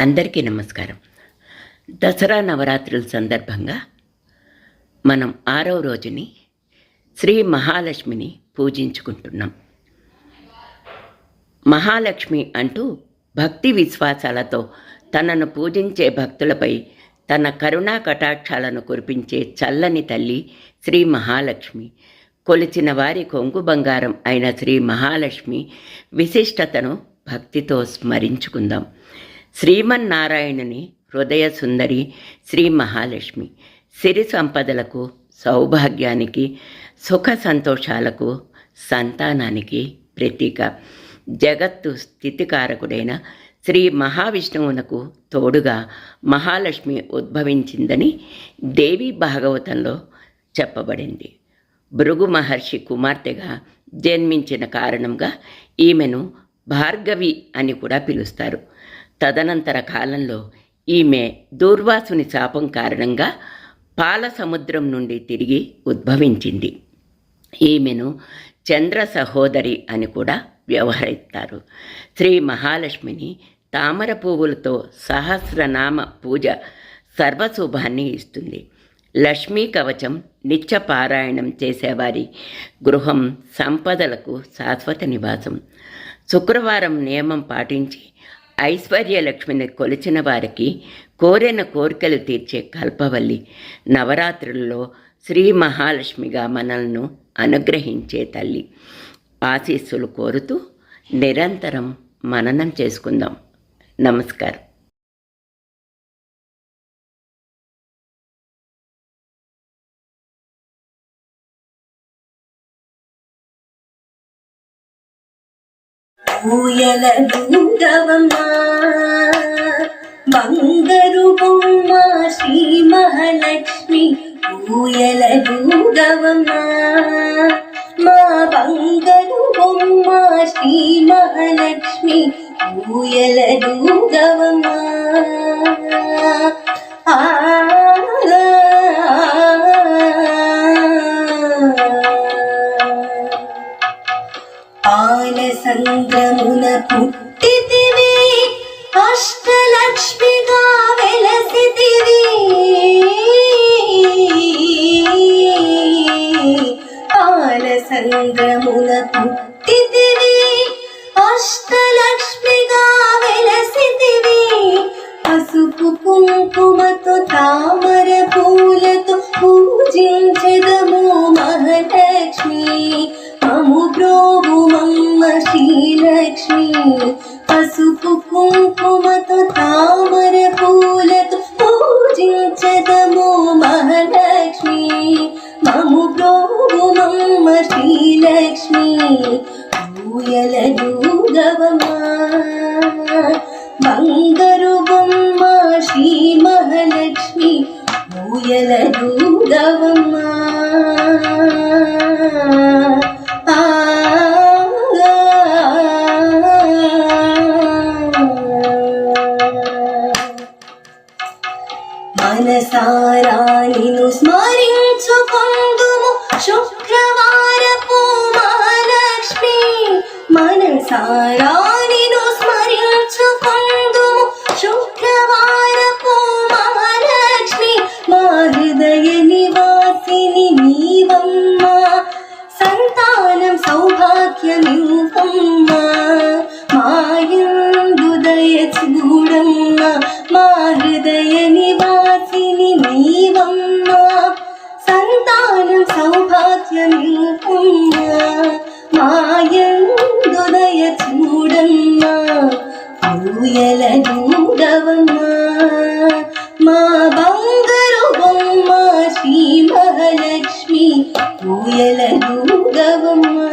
అందరికీ నమస్కారం. దసరా నవరాత్రుల సందర్భంగా మనం 6వ రోజుని శ్రీ మహాలక్ష్మిని పూజించుకుంటున్నాం. మహాలక్ష్మి అంటూ భక్తి విశ్వాసాలతో తనను పూజించే భక్తులపై తన కరుణా కటాక్షాలను కురిపించే చల్లని తల్లి శ్రీ మహాలక్ష్మి. కొలిచిన వారి కొంగు బంగారం అయిన శ్రీ మహాలక్ష్మి విశిష్టతను భక్తితో స్మరించుకుందాం. శ్రీమన్నారాయణుని హృదయ సుందరి శ్రీ మహాలక్ష్మి సిరి సంపదలకు, సౌభాగ్యానికి, సుఖ సంతోషాలకు, సంతానానికి ప్రతీక. జగత్తు స్థితికారకుడైన శ్రీ మహావిష్ణువునకు తోడుగా మహాలక్ష్మి ఉద్భవించిందని దేవి భాగవతంలో చెప్పబడింది. భృగు మహర్షి కుమార్తెగా జన్మించిన కారణంగా ఈమెను భార్గవి అని కూడా పిలుస్తారు. తదనంతర కాలంలో ఈమె దూర్వాసుని శాపం కారణంగా పాల సముద్రం నుండి తిరిగి ఉద్భవించింది. ఈమెను చంద్ర సహోదరి అని కూడా వ్యవహరిస్తారు. శ్రీ మహాలక్ష్మిని తామర పువ్వులతో సహస్రనామ పూజ సర్వశుభాన్ని ఇస్తుంది. లక్ష్మీ కవచం నిత్య పారాయణం చేసేవారి గృహం సంపదలకు శాశ్వత నివాసం. శుక్రవారం నియమం పాటించి ఐశ్వర్యలక్ష్మిని కొలిచిన వారికి కోరిన కోరికలు తీర్చే కల్పవల్లి. నవరాత్రుల్లో శ్రీ మహాలక్ష్మిగా మనల్ని అనుగ్రహించే తల్లి ఆశీస్సులు కోరుతూ నిరంతరం మననం చేసుకుందాం. నమస్కారం. ఊయలూగవమ్మా బంగారు బొమ్మ శ్రీ మహాలక్ష్మి, ఊయలూగవమ్మా మా బంగారు బొమ్మ శ్రీ మహాలక్ష్మి, ఊయలూగవమ్మా. పాల సంద్రమున పుట్టితివి, అష్టలక్ష్మిగా వెలసితివి. పాల సంద్రమున పుట్టితివి, అష్టలక్ష్మిగా వెలసితివి. పసుపు కుంకుమతో తామర పూలతో పూజించెదము మహాలక్ష్మి, మము బ్రోవుమమ్మ శ్రీలక్ష్మి. పసుపు కుంకుమతో తామర పూలతో పూజించెదము మహాలక్ష్మి, మము బ్రోవుమమ్మ శ్రీలక్ష్మి. ఊయలూగవమ్మా బంగారు బొమ్మ శ్రీ మహాలక్ష్మి, ఊయలూగవమ్మా. మనసారా నిన్ను స్మరించుకొందుము శుక్రవారపు మహాలక్ష్మి, మనసారా నిన్ను స్మరించుకొందుము శుక్రవారపు మహాలక్ష్మి. మా హృదయ నివాసిని నీవమ్మా, సంతానం సౌభాగ్యమివ్వమ్మా. మాయందు దయ చూడమ్మా, మా హృదయ నివాసిని నీవమ్మా, సంతానం సౌభాగ్యమివ్వమ్మా. మాయందు దయ చూడమ్మా, ఊయలూగవమ్మా మా బంగారు బొమ్మ శ్రీ మహాలక్ష్మి, ఊయలూగవమ్మా.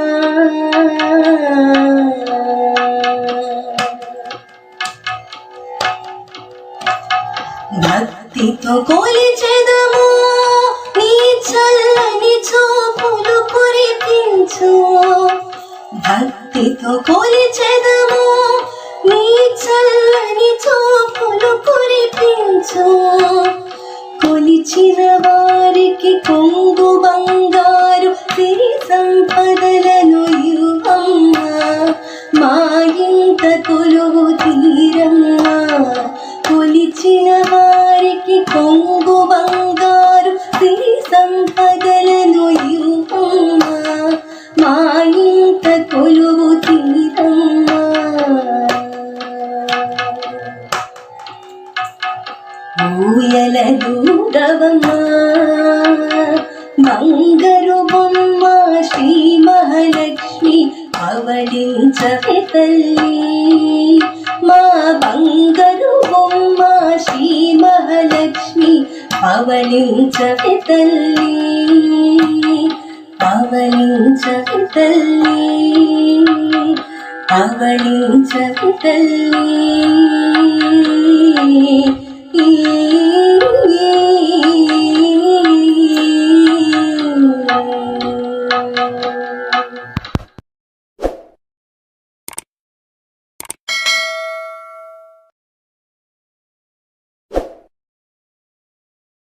భక్తితో కొలిచెదము నీ చల్లని చూపులు కురిపించు, భక్తితో కొలిచెదము నీ చల్లని చూపులు కురిపించు. కొలిచిన వారికి కొంగు బంగారు సిరి సంపదలను ఇవ్వమ్మా, మా ఇంత కొలువు తీరమ్మా. కొంగు బంగారు సిరి సంపదలను ఇవ్వమ్మా, మా ఇంట కొలువు తీరమ్మా. ఊయలదూడవమ్మా బంగారు బొమ్మ శ్రీ మహాలక్ష్మి పవళించవే తల్లి, మా బంగారు బొమ్మ శ్రీ మహాలక్ష్మి పవళించవే తల్లి, పవళించవే తల్లి, పవళించవే తల్లి.